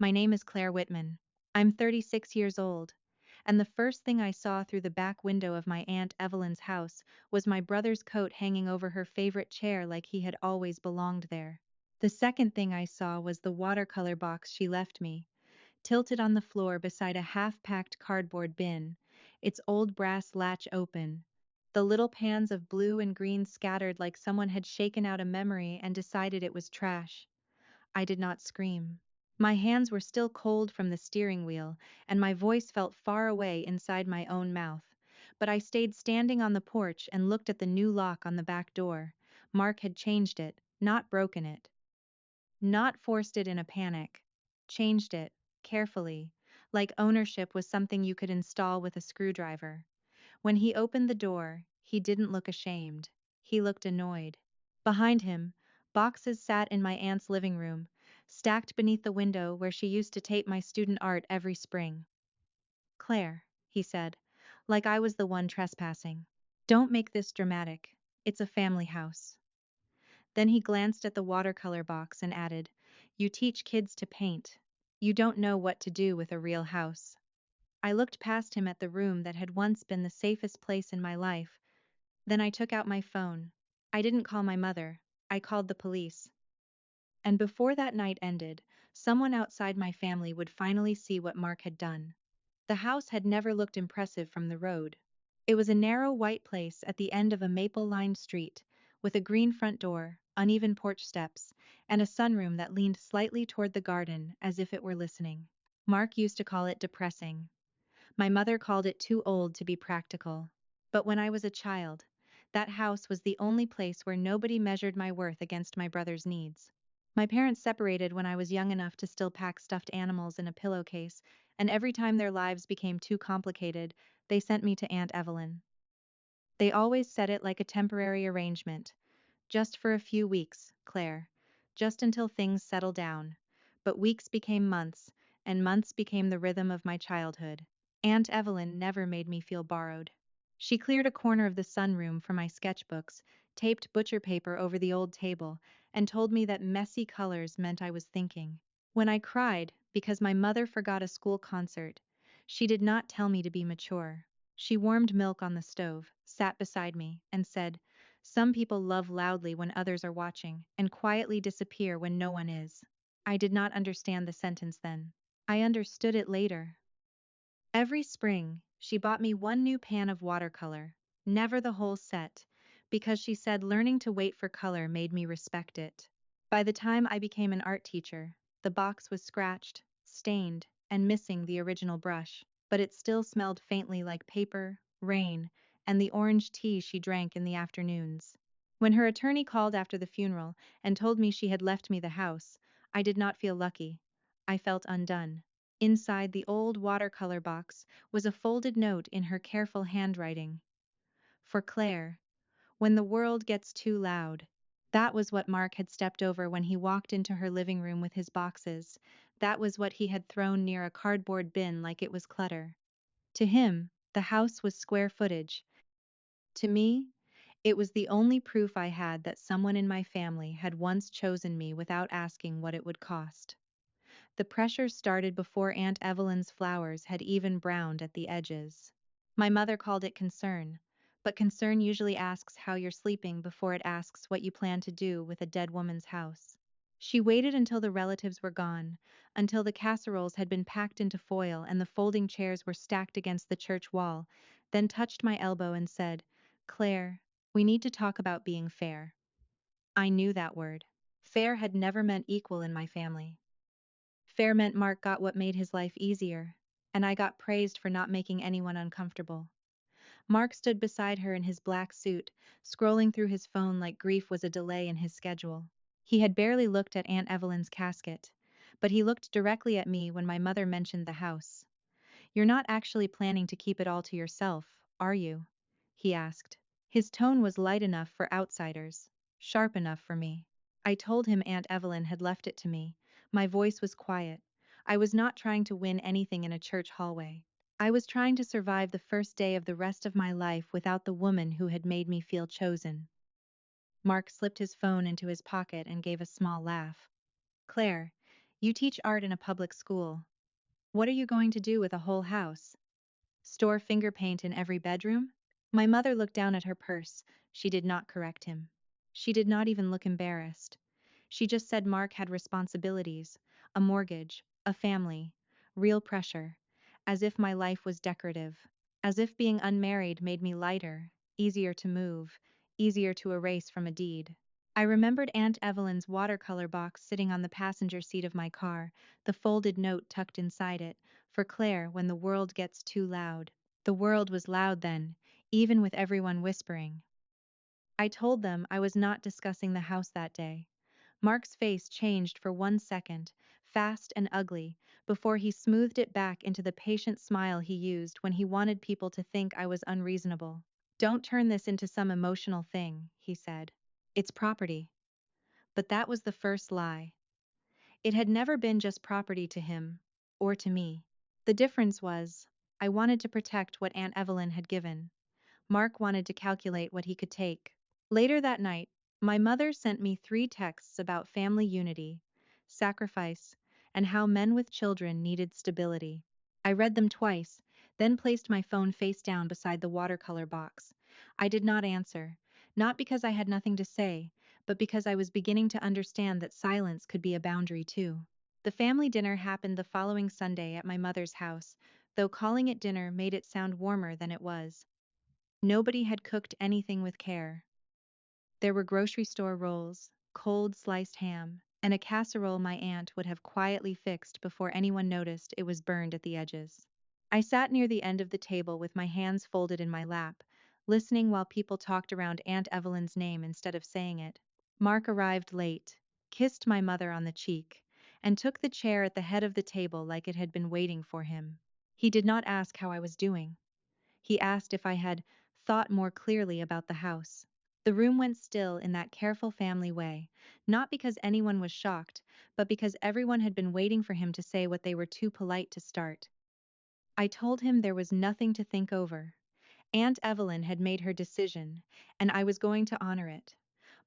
My name is Claire Whitman. I'm 36 years old, and the first thing I saw through the back window of my Aunt Evelyn's house was my brother's coat hanging over her favorite chair like he had always belonged there. The second thing I saw was the watercolor box she left me, tilted on the floor beside a half-packed cardboard bin, its old brass latch open, the little pans of blue and green scattered like someone had shaken out a memory and decided it was trash. I did not scream. My hands were still cold from the steering wheel, and my voice felt far away inside my own mouth. But I stayed standing on the porch and looked at the new lock on the back door. Mark had changed it, not broken it. Not forced it in a panic. Changed it, carefully, like ownership was something you could install with a screwdriver. When he opened the door, he didn't look ashamed. He looked annoyed. Behind him, boxes sat in my aunt's living room, stacked beneath the window where she used to tape my student art every spring. Claire, he said, like I was the one trespassing. Don't make this dramatic. It's a family house. Then he glanced at the watercolor box and added, You teach kids to paint. You don't know what to do with a real house. I looked past him at the room that had once been the safest place in my life. Then I took out my phone. I didn't call my mother. I called the police. And before that night ended, someone outside my family would finally see what Mark had done. The house had never looked impressive from the road. It was a narrow white place at the end of a maple-lined street, with a green front door, uneven porch steps, and a sunroom that leaned slightly toward the garden as if it were listening. Mark used to call it depressing. My mother called it too old to be practical. But when I was a child, that house was the only place where nobody measured my worth against my brother's needs. My parents separated when I was young enough to still pack stuffed animals in a pillowcase, and every time their lives became too complicated, they sent me to Aunt Evelyn. They always said it like a temporary arrangement. Just for a few weeks, Claire. Just until things settle down. But weeks became months, and months became the rhythm of my childhood. Aunt Evelyn never made me feel borrowed. She cleared a corner of the sunroom for my sketchbooks, taped butcher paper over the old table, and told me that messy colors meant I was thinking. When I cried, because my mother forgot a school concert, she did not tell me to be mature. She warmed milk on the stove, sat beside me, and said, Some people love loudly when others are watching, and quietly disappear when no one is. I did not understand the sentence then. I understood it later. Every spring, she bought me one new pan of watercolor, never the whole set, because she said learning to wait for color made me respect it. By the time I became an art teacher, the box was scratched, stained, and missing the original brush, but it still smelled faintly like paper, rain, and the orange tea she drank in the afternoons. When her attorney called after the funeral and told me she had left me the house, I did not feel lucky. I felt undone. Inside the old watercolor box was a folded note in her careful handwriting. For Claire, when the world gets too loud. That was what Mark had stepped over when he walked into her living room with his boxes. That was what he had thrown near a cardboard bin like it was clutter. To him, the house was square footage. To me, it was the only proof I had that someone in my family had once chosen me without asking what it would cost. The pressure started before Aunt Evelyn's flowers had even browned at the edges. My mother called it concern, but concern usually asks how you're sleeping before it asks what you plan to do with a dead woman's house. She waited until the relatives were gone, until the casseroles had been packed into foil and the folding chairs were stacked against the church wall, then touched my elbow and said, Claire, we need to talk about being fair. I knew that word. Fair had never meant equal in my family. Fair meant Mark got what made his life easier, and I got praised for not making anyone uncomfortable. Mark stood beside her in his black suit, scrolling through his phone like grief was a delay in his schedule. He had barely looked at Aunt Evelyn's casket, but he looked directly at me when my mother mentioned the house. You're not actually planning to keep it all to yourself, are you? He asked. His tone was light enough for outsiders, sharp enough for me. I told him Aunt Evelyn had left it to me. My voice was quiet. I was not trying to win anything in a church hallway. I was trying to survive the first day of the rest of my life without the woman who had made me feel chosen. Mark slipped his phone into his pocket and gave a small laugh. Claire, You teach art in a public school. What are you going to do with a whole house? Store finger paint in every bedroom? My mother looked down at her purse. She did not correct him. She did not even look embarrassed. She just said Mark had responsibilities, a mortgage, a family, real pressure, as if my life was decorative, as if being unmarried made me lighter, easier to move, easier to erase from a deed. I remembered Aunt Evelyn's watercolor box sitting on the passenger seat of my car, the folded note tucked inside it, for Claire when the world gets too loud. The world was loud then, even with everyone whispering. I told them I was not discussing the house that day. Mark's face changed for 1 second, fast and ugly, before he smoothed it back into the patient smile he used when he wanted people to think I was unreasonable. Don't turn this into some emotional thing, he said. It's property. But that was the first lie. It had never been just property to him, or to me. The difference was, I wanted to protect what Aunt Evelyn had given. Mark wanted to calculate what he could take. Later that night, my mother sent me 3 texts about family unity, sacrifice, and how men with children needed stability. I read them twice, then placed my phone face down beside the watercolor box. I did not answer, not because I had nothing to say, but because I was beginning to understand that silence could be a boundary too. The family dinner happened the following Sunday at my mother's house, though calling it dinner made it sound warmer than it was. Nobody had cooked anything with care. There were grocery store rolls, cold sliced ham, and a casserole my aunt would have quietly fixed before anyone noticed it was burned at the edges. I sat near the end of the table with my hands folded in my lap, listening while people talked around Aunt Evelyn's name instead of saying it. Mark arrived late, kissed my mother on the cheek, and took the chair at the head of the table like it had been waiting for him. He did not ask how I was doing. He asked if I had thought more clearly about the house. The room went still in that careful family way, not because anyone was shocked, but because everyone had been waiting for him to say what they were too polite to start. I told him there was nothing to think over. Aunt Evelyn had made her decision, and I was going to honor it.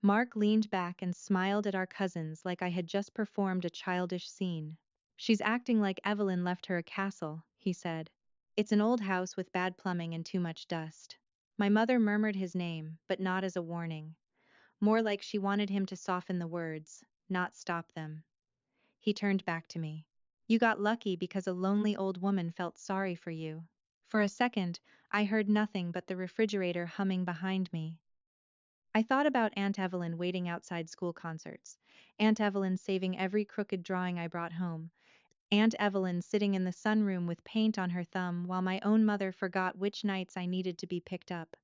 Mark leaned back and smiled at our cousins like I had just performed a childish scene. She's acting like Evelyn left her a castle, he said. It's an old house with bad plumbing and too much dust. My mother murmured his name, but not as a warning. More like she wanted him to soften the words, not stop them. He turned back to me. You got lucky because a lonely old woman felt sorry for you. For a second, I heard nothing but the refrigerator humming behind me. I thought about Aunt Evelyn waiting outside school concerts, Aunt Evelyn saving every crooked drawing I brought home, Aunt Evelyn sitting in the sunroom with paint on her thumb while my own mother forgot which nights I needed to be picked up.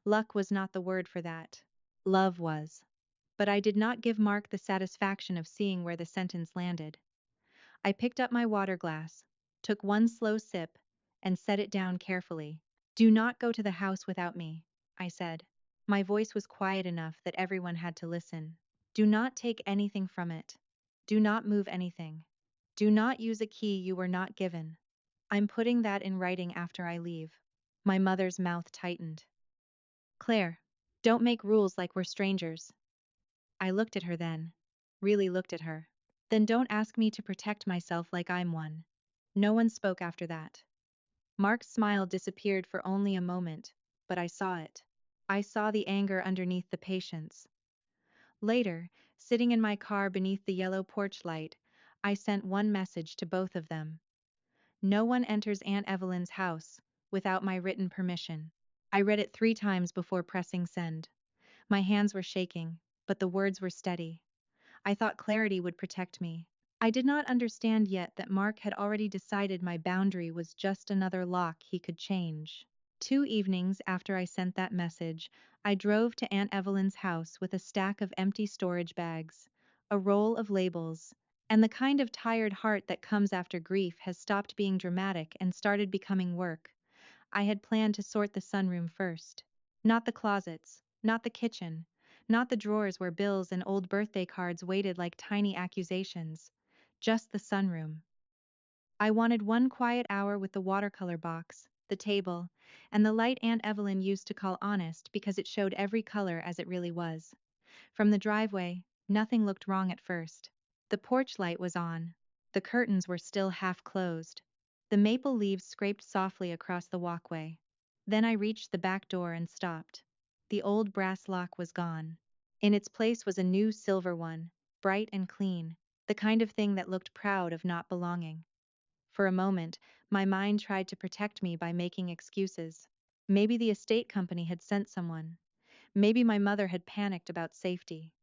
Luck was not the word for that. Love was. But I did not give Mark the satisfaction of seeing where the sentence landed. I picked up my water glass, took one slow sip, and set it down carefully. Do not go to the house without me, I said. My voice was quiet enough that everyone had to listen. Do not take anything from it. Do not move anything. Do not use a key you were not given. I'm putting that in writing after I leave. My mother's mouth tightened. Claire, don't make rules like we're strangers. I looked at her then. Really looked at her. Then don't ask me to protect myself like I'm one. No one spoke after that. Mark's smile disappeared for only a moment, but I saw it. I saw the anger underneath the patience. Later, sitting in my car beneath the yellow porch light, I sent one message to both of them. No one enters Aunt Evelyn's house without my written permission. I read it 3 times before pressing send. My hands were shaking, but the words were steady. I thought clarity would protect me. I did not understand yet that Mark had already decided my boundary was just another lock he could change. 2 evenings after I sent that message, I drove to Aunt Evelyn's house with a stack of empty storage bags, a roll of labels, and the kind of tired heart that comes after grief has stopped being dramatic and started becoming work. I had planned to sort the sunroom first. Not the closets, not the kitchen, not the drawers where bills and old birthday cards waited like tiny accusations. Just the sunroom. I wanted one quiet hour with the watercolor box, the table, and the light Aunt Evelyn used to call honest because it showed every color as it really was. From the driveway, nothing looked wrong at first. The porch light was on, The curtains were still half closed. The maple leaves scraped softly across the walkway. Then I reached the back door and stopped. The old brass lock was gone. In its place was a new silver one, bright and clean, the kind of thing that looked proud of not belonging. For a moment, my mind tried to protect me by making excuses. Maybe the estate company had sent someone. Maybe my mother had panicked about safety.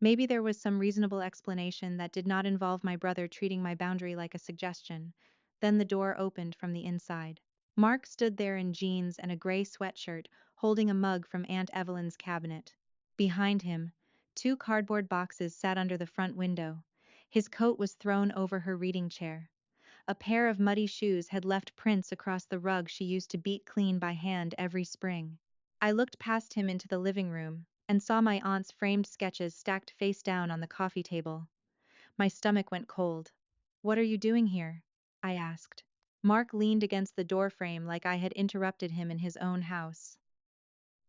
Maybe there was some reasonable explanation that did not involve my brother treating my boundary like a suggestion. Then the door opened from the inside. Mark stood there in jeans and a gray sweatshirt, holding a mug from Aunt Evelyn's cabinet. Behind him, two cardboard boxes sat under the front window. His coat was thrown over her reading chair. A pair of muddy shoes had left prints across the rug she used to beat clean by hand every spring. I looked past him into the living room and saw my aunt's framed sketches stacked face down on the coffee table. My stomach went cold. "What are you doing here?" I asked. Mark leaned against the doorframe like I had interrupted him in his own house.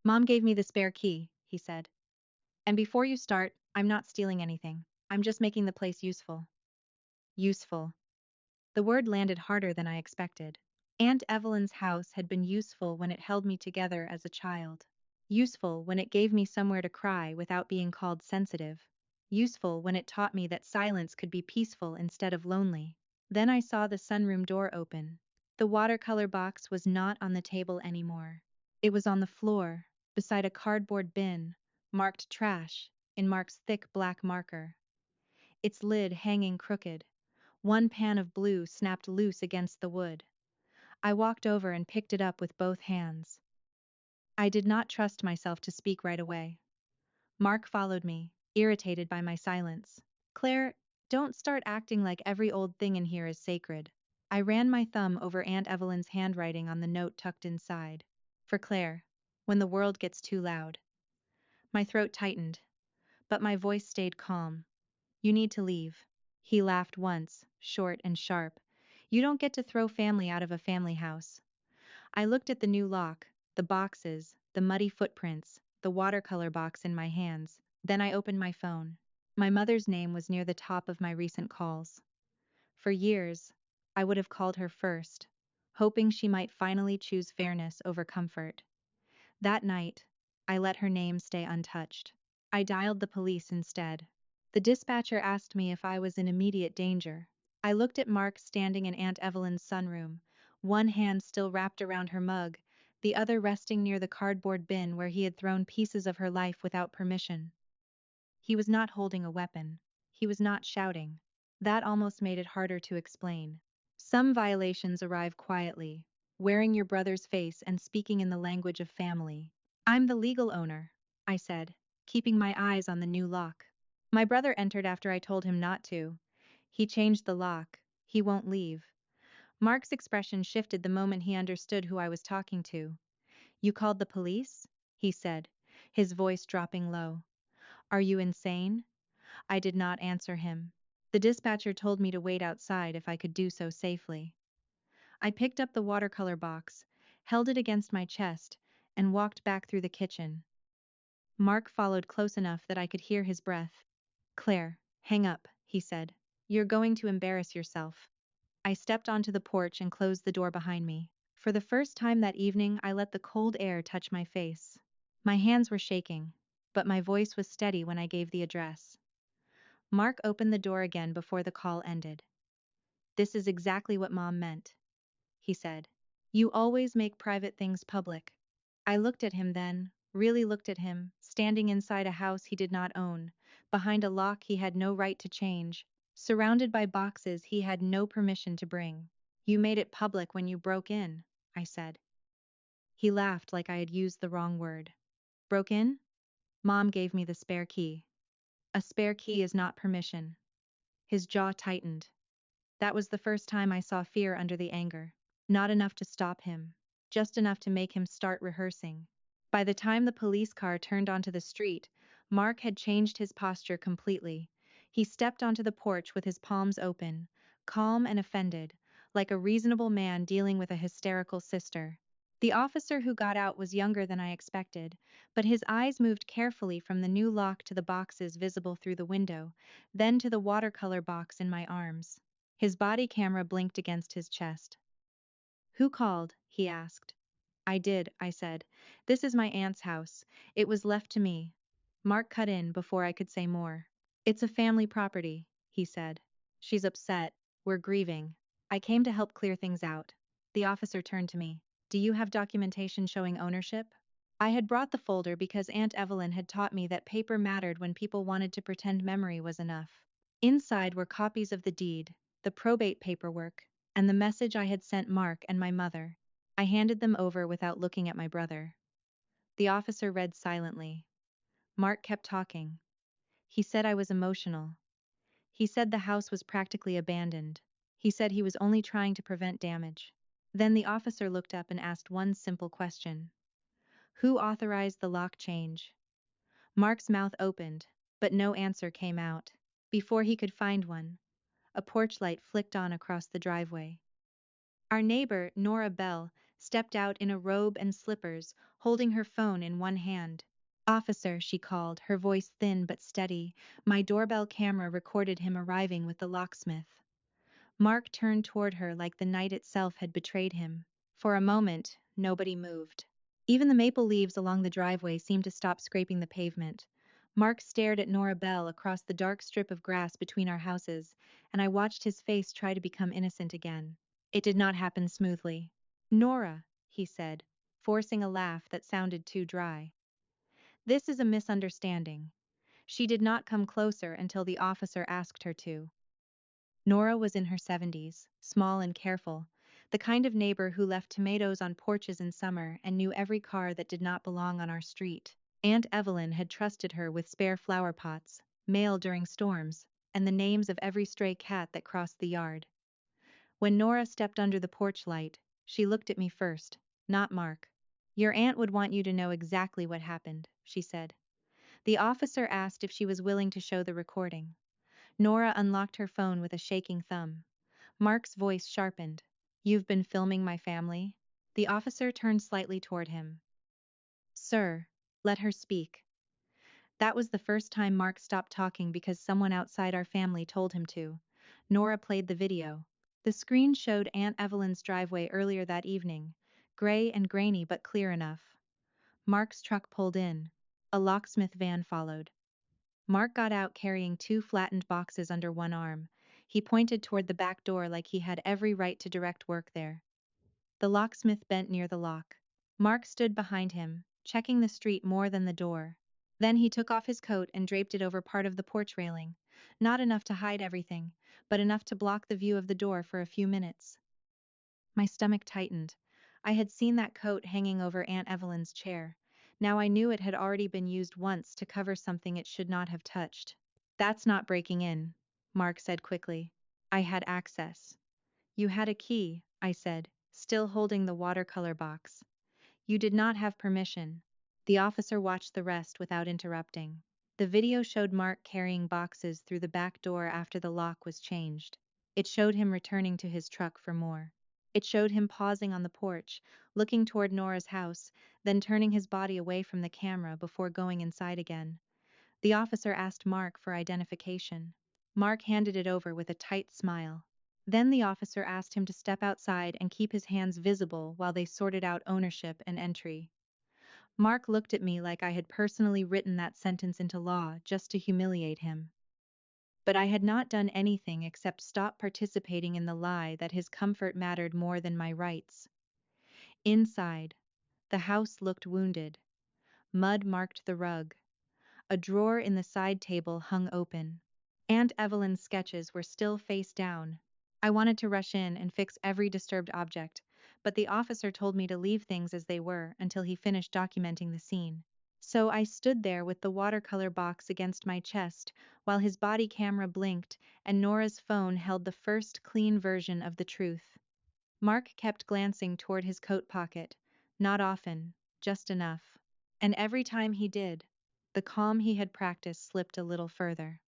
"Mom gave me the spare key," he said. "And before you start, I'm not stealing anything. I'm just making the place useful." Useful. The word landed harder than I expected. Aunt Evelyn's house had been useful when it held me together as a child. Useful when it gave me somewhere to cry without being called sensitive. Useful when it taught me that silence could be peaceful instead of lonely. Then I saw the sunroom door open. The watercolor box was not on the table anymore. It was on the floor, beside a cardboard bin, marked trash, in Mark's thick black marker. Its lid hanging crooked. One pan of blue snapped loose against the wood. I walked over and picked it up with both hands. I did not trust myself to speak right away. Mark followed me, irritated by my silence. "Claire, don't start acting like every old thing in here is sacred." I ran my thumb over Aunt Evelyn's handwriting on the note tucked inside. "For Claire, when the world gets too loud." My throat tightened, but my voice stayed calm. "You need to leave." He laughed once, short and sharp. "You don't get to throw family out of a family house." I looked at the new lock, the boxes, the muddy footprints, the watercolor box in my hands. Then I opened my phone. My mother's name was near the top of my recent calls. For years, I would have called her first, hoping she might finally choose fairness over comfort. That night, I let her name stay untouched. I dialed the police instead. The dispatcher asked me if I was in immediate danger. I looked at Mark standing in Aunt Evelyn's sunroom, one hand still wrapped around her mug, the other resting near the cardboard bin where he had thrown pieces of her life without permission. He was not holding a weapon. He was not shouting. That almost made it harder to explain. Some violations arrive quietly, wearing your brother's face and speaking in the language of family. "I'm the legal owner," I said, keeping my eyes on the new lock. "My brother entered after I told him not to. He changed the lock. He won't leave." Mark's expression shifted the moment he understood who I was talking to. "You called the police?" he said, his voice dropping low. "Are you insane?" I did not answer him. The dispatcher told me to wait outside if I could do so safely. I picked up the watercolor box, held it against my chest, and walked back through the kitchen. Mark followed close enough that I could hear his breath. "Claire, hang up," he said. "You're going to embarrass yourself." I stepped onto the porch and closed the door behind me. For the first time that evening, I let the cold air touch my face. My hands were shaking, but my voice was steady when I gave the address. Mark opened the door again before the call ended. "This is exactly what Mom meant," he said. "You always make private things public." I looked at him then, really looked at him, standing inside a house he did not own, behind a lock he had no right to change, surrounded by boxes he had no permission to bring. "You made it public when you broke in," I said. He laughed like I had used the wrong word. "Broke in? Mom gave me the spare key." "A spare key is not permission." His jaw tightened. That was the first time I saw fear under the anger. Not enough to stop him, just enough to make him start rehearsing. By the time the police car turned onto the street, Mark had changed his posture completely. He stepped onto the porch with his palms open, calm and offended, like a reasonable man dealing with a hysterical sister. The officer who got out was younger than I expected, but his eyes moved carefully from the new lock to the boxes visible through the window, then to the watercolor box in my arms. His body camera blinked against his chest. "Who called?" he asked. "I did," I said. "This is my aunt's house. It was left to me." Mark cut in before I could say more. "It's a family property," he said. "She's upset. We're grieving. I came to help clear things out." The officer turned to me. "Do you have documentation showing ownership?" I had brought the folder because Aunt Evelyn had taught me that paper mattered when people wanted to pretend memory was enough. Inside were copies of the deed, the probate paperwork, and the message I had sent Mark and my mother. I handed them over without looking at my brother. The officer read silently. Mark kept talking. He said I was emotional. He said the house was practically abandoned. He said he was only trying to prevent damage. Then the officer looked up and asked one simple question. "Who authorized the lock change?" Mark's mouth opened, but no answer came out. Before he could find one, a porch light flicked on across the driveway. Our neighbor, Nora Bell, stepped out in a robe and slippers, holding her phone in one hand. "Officer," she called, her voice thin but steady. "My doorbell camera recorded him arriving with the locksmith." Mark turned toward her like the night itself had betrayed him. For a moment, nobody moved. Even the maple leaves along the driveway seemed to stop scraping the pavement. Mark stared at Nora Bell across the dark strip of grass between our houses, and I watched his face try to become innocent again. It did not happen smoothly. "Nora," he said, forcing a laugh that sounded too dry. "This is a misunderstanding." She did not come closer until the officer asked her to. Nora was in her 70s, small and careful, the kind of neighbor who left tomatoes on porches in summer and knew every car that did not belong on our street. Aunt Evelyn had trusted her with spare flower pots, mail during storms, and the names of every stray cat that crossed the yard. When Nora stepped under the porch light, she looked at me first, not Mark. "Your aunt would want you to know exactly what happened," she said. The officer asked if she was willing to show the recording. Nora unlocked her phone with a shaking thumb. Mark's voice sharpened. "You've been filming my family?" The officer turned slightly toward him. "Sir, let her speak." That was the first time Mark stopped talking because someone outside our family told him to. Nora played the video. The screen showed Aunt Evelyn's driveway earlier that evening, gray and grainy but clear enough. Mark's truck pulled in. A locksmith van followed. Mark got out carrying two flattened boxes under one arm. He pointed toward the back door like he had every right to direct work there. The locksmith bent near the lock. Mark stood behind him, checking the street more than the door. Then he took off his coat and draped it over part of the porch railing. Not enough to hide everything, but enough to block the view of the door for a few minutes. My stomach tightened. I had seen that coat hanging over Aunt Evelyn's chair. Now I knew it had already been used once to cover something it should not have touched. "That's not breaking in," Mark said quickly. "I had access." "You had a key," I said, still holding the watercolor box. "You did not have permission." The officer watched the rest without interrupting. The video showed Mark carrying boxes through the back door after the lock was changed. It showed him returning to his truck for more. It showed him pausing on the porch, looking toward Nora's house, then turning his body away from the camera before going inside again. The officer asked Mark for identification. Mark handed it over with a tight smile. Then the officer asked him to step outside and keep his hands visible while they sorted out ownership and entry. Mark looked at me like I had personally written that sentence into law just to humiliate him. But I had not done anything except stop participating in the lie that his comfort mattered more than my rights. Inside, the house looked wounded. Mud marked the rug. A drawer in the side table hung open. Aunt Evelyn's sketches were still face down. I wanted to rush in and fix every disturbed object, but the officer told me to leave things as they were until he finished documenting the scene. So I stood there with the watercolor box against my chest while his body camera blinked and Nora's phone held the first clean version of the truth. Mark kept glancing toward his coat pocket, not often, just enough. And every time he did, the calm he had practiced slipped a little further.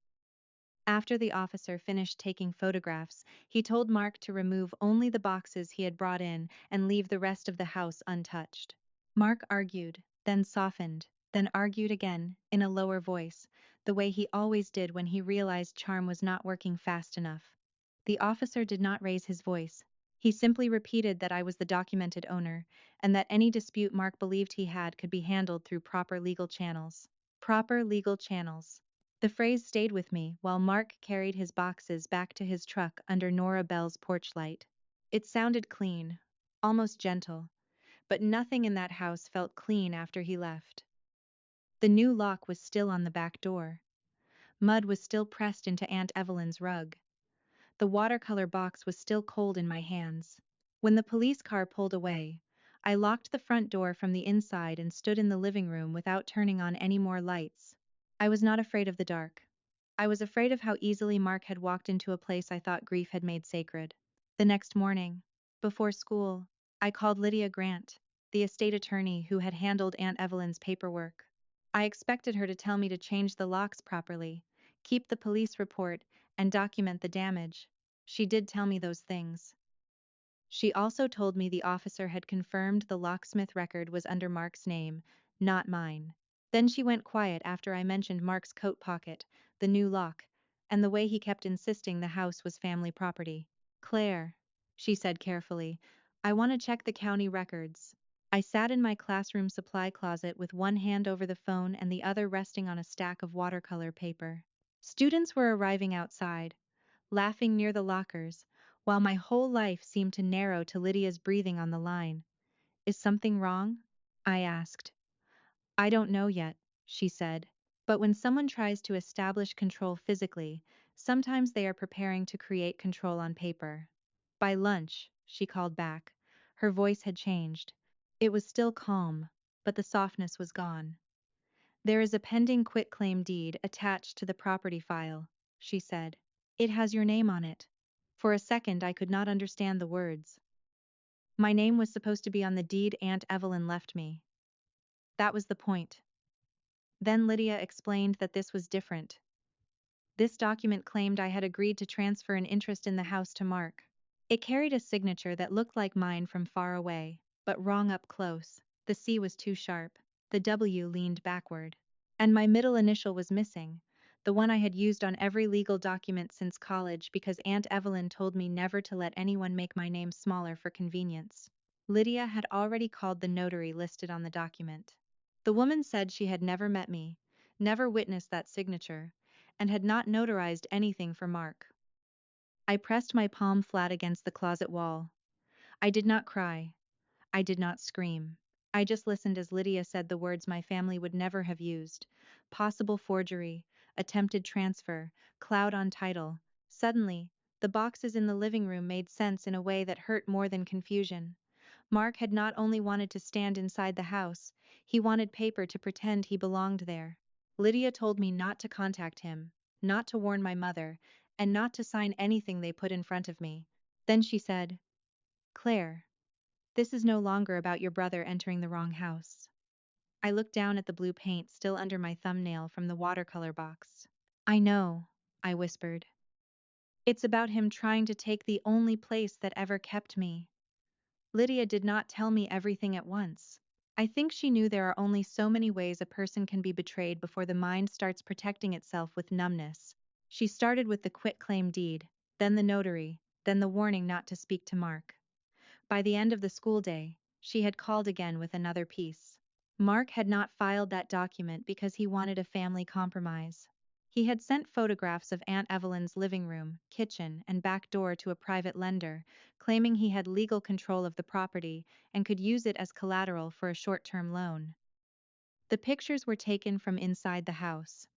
After the officer finished taking photographs, he told Mark to remove only the boxes he had brought in and leave the rest of the house untouched. Mark argued, then softened, then argued again, in a lower voice, the way he always did when he realized charm was not working fast enough. The officer did not raise his voice. He simply repeated that I was the documented owner, and that any dispute Mark believed he had could be handled through proper legal channels. Proper legal channels. The phrase stayed with me while Mark carried his boxes back to his truck under Nora Bell's porch light. It sounded clean, almost gentle, but nothing in that house felt clean after he left. The new lock was still on the back door. Mud was still pressed into Aunt Evelyn's rug. The watercolor box was still cold in my hands. When the police car pulled away, I locked the front door from the inside and stood in the living room without turning on any more lights. I was not afraid of the dark. I was afraid of how easily Mark had walked into a place I thought grief had made sacred. The next morning, before school, I called Lydia Grant, the estate attorney who had handled Aunt Evelyn's paperwork. I expected her to tell me to change the locks properly, keep the police report, and document the damage. She did tell me those things. She also told me the officer had confirmed the locksmith record was under Mark's name, not mine. Then she went quiet after I mentioned Mark's coat pocket, the new lock, and the way he kept insisting the house was family property. Claire, she said carefully, I want to check the county records. I sat in my classroom supply closet with one hand over the phone and the other resting on a stack of watercolor paper. Students were arriving outside, laughing near the lockers, while my whole life seemed to narrow to Lydia's breathing on the line. Is something wrong? I asked. I don't know yet, she said. But when someone tries to establish control physically, sometimes they are preparing to create control on paper. By lunch, she called back. Her voice had changed. It was still calm, but the softness was gone. There is a pending quitclaim deed attached to the property file, she said. It has your name on it. For a second I could not understand the words. My name was supposed to be on the deed Aunt Evelyn left me. That was the point. Then Lydia explained that this was different. This document claimed I had agreed to transfer an interest in the house to Mark. It carried a signature that looked like mine from far away, but wrong up close. The C was too sharp. The W leaned backward. And my middle initial was missing, the one I had used on every legal document since college because Aunt Evelyn told me never to let anyone make my name smaller for convenience. Lydia had already called the notary listed on the document. The woman said she had never met me, never witnessed that signature, and had not notarized anything for Mark. I pressed my palm flat against the closet wall. I did not cry. I did not scream. I just listened as Lydia said the words my family would never have used. Possible forgery, attempted transfer, cloud on title. Suddenly, the boxes in the living room made sense in a way that hurt more than confusion. Mark had not only wanted to stand inside the house, he wanted paper to pretend he belonged there. Lydia told me not to contact him, not to warn my mother, and not to sign anything they put in front of me. Then she said, Claire, this is no longer about your brother entering the wrong house. I looked down at the blue paint still under my thumbnail from the watercolor box. I know, I whispered. It's about him trying to take the only place that ever kept me. Lydia did not tell me everything at once. I think she knew there are only so many ways a person can be betrayed before the mind starts protecting itself with numbness. She started with the quitclaim deed, then the notary, then the warning not to speak to Mark. By the end of the school day, she had called again with another piece. Mark had not filed that document because he wanted a family compromise. He had sent photographs of Aunt Evelyn's living room, kitchen, and back door to a private lender, claiming he had legal control of the property and could use it as collateral for a short-term loan. The pictures were taken from inside the house.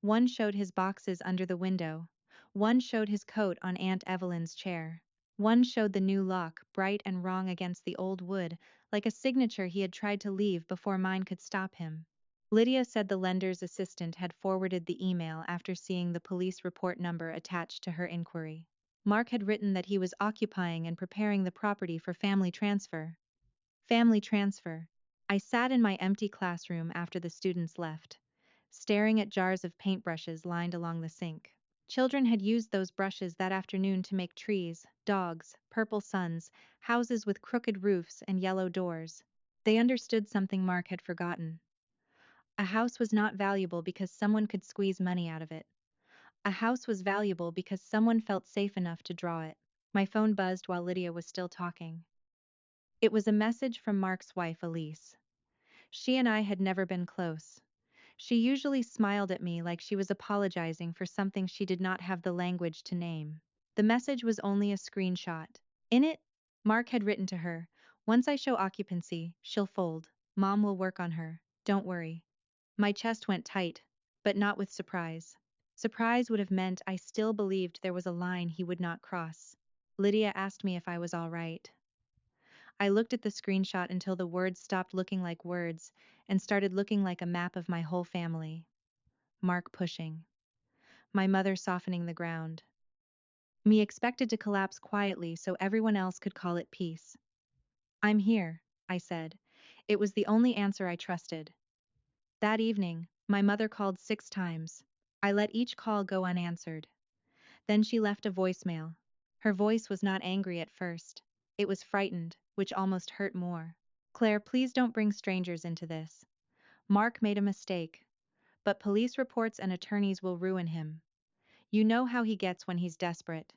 One showed his boxes under the window. One showed his coat on Aunt Evelyn's chair. One showed the new lock, bright and wrong against the old wood, like a signature he had tried to leave before mine could stop him. Lydia said the lender's assistant had forwarded the email after seeing the police report number attached to her inquiry. Mark had written that he was occupying and preparing the property for family transfer. Family transfer. I sat in my empty classroom after the students left, staring at jars of paintbrushes lined along the sink. Children had used those brushes that afternoon to make trees, dogs, purple suns, houses with crooked roofs and yellow doors. They understood something Mark had forgotten. A house was not valuable because someone could squeeze money out of it. A house was valuable because someone felt safe enough to draw it. My phone buzzed while Lydia was still talking. It was a message from Mark's wife, Elise. She and I had never been close. She usually smiled at me like she was apologizing for something she did not have the language to name. The message was only a screenshot. In it, Mark had written to her, "Once I show occupancy, she'll fold. Mom will work on her. Don't worry." My chest went tight, but not with surprise. Surprise would have meant I still believed there was a line he would not cross. Lydia asked me if I was all right. I looked at the screenshot until the words stopped looking like words and started looking like a map of my whole family. Mark pushing. My mother softening the ground. Me expected to collapse quietly so everyone else could call it peace. "I'm here," I said. It was the only answer I trusted. That evening, my mother called 6 times. I let each call go unanswered. Then she left a voicemail. Her voice was not angry at first. It was frightened, which almost hurt more. "Claire, please don't bring strangers into this. Mark made a mistake. But police reports and attorneys will ruin him. You know how he gets when he's desperate.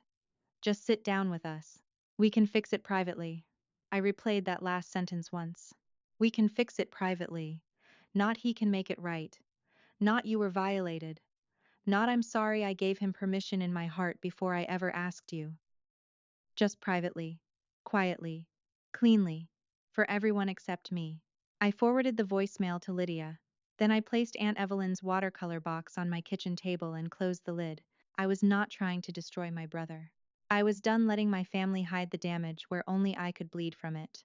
Just sit down with us. We can fix it privately." I replayed that last sentence once. We can fix it privately. Not he can make it right. Not you were violated. Not I'm sorry I gave him permission in my heart before I ever asked you. Just privately. Quietly. Cleanly. For everyone except me. I forwarded the voicemail to Lydia. Then I placed Aunt Evelyn's watercolor box on my kitchen table and closed the lid. I was not trying to destroy my brother. I was done letting my family hide the damage where only I could bleed from it.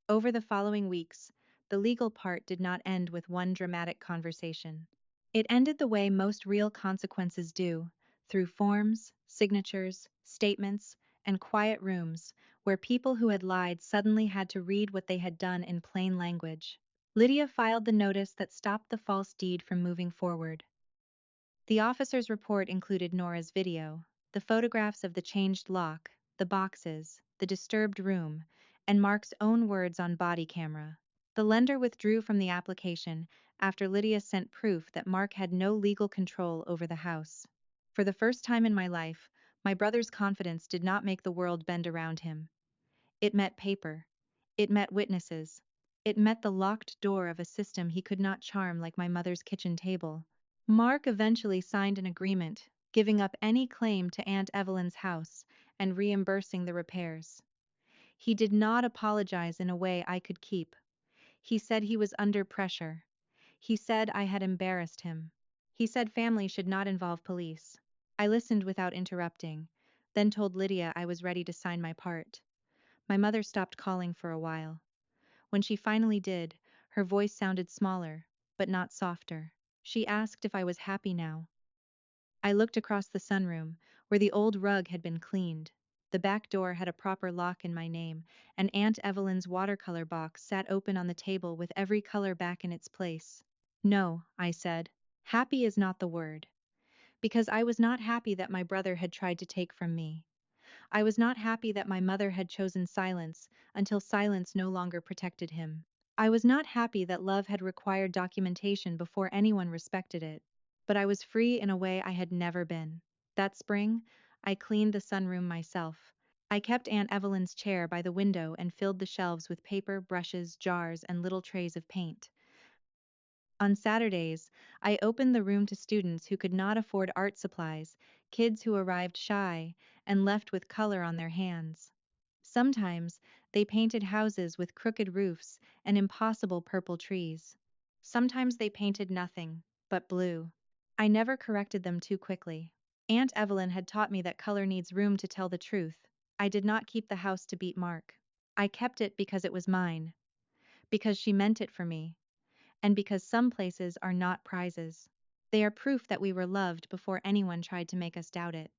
Over the following weeks, the legal part did not end with one dramatic conversation. It ended the way most real consequences do, through forms, signatures, statements, and quiet rooms, where people who had lied suddenly had to read what they had done in plain language. Lydia filed the notice that stopped the false deed from moving forward. The officer's report included Nora's video, the photographs of the changed lock, the boxes, the disturbed room, and Mark's own words on body camera. The lender withdrew from the application after Lydia sent proof that Mark had no legal control over the house. For the first time in my life, my brother's confidence did not make the world bend around him. It met paper. It met witnesses. It met the locked door of a system he could not charm like my mother's kitchen table. Mark eventually signed an agreement, giving up any claim to Aunt Evelyn's house and reimbursing the repairs. He did not apologize in a way I could keep. He said he was under pressure. He said I had embarrassed him. He said family should not involve police. I listened without interrupting, then told Lydia I was ready to sign my part. My mother stopped calling for a while. When she finally did, her voice sounded smaller, but not softer. She asked if I was happy now. I looked across the sunroom, where the old rug had been cleaned. The back door had a proper lock in my name, and Aunt Evelyn's watercolor box sat open on the table with every color back in its place. "No," I said. "Happy is not the word." Because I was not happy that my brother had tried to take from me. I was not happy that my mother had chosen silence until silence no longer protected him. I was not happy that love had required documentation before anyone respected it. But I was free in a way I had never been. That spring, I cleaned the sunroom myself. I kept Aunt Evelyn's chair by the window and filled the shelves with paper, brushes, jars, and little trays of paint. On Saturdays, I opened the room to students who could not afford art supplies, kids who arrived shy and left with color on their hands. Sometimes, they painted houses with crooked roofs and impossible purple trees. Sometimes they painted nothing but blue. I never corrected them too quickly. Aunt Evelyn had taught me that color needs room to tell the truth. I did not keep the house to beat Mark. I kept it because it was mine, because she meant it for me, and because some places are not prizes. They are proof that we were loved before anyone tried to make us doubt it.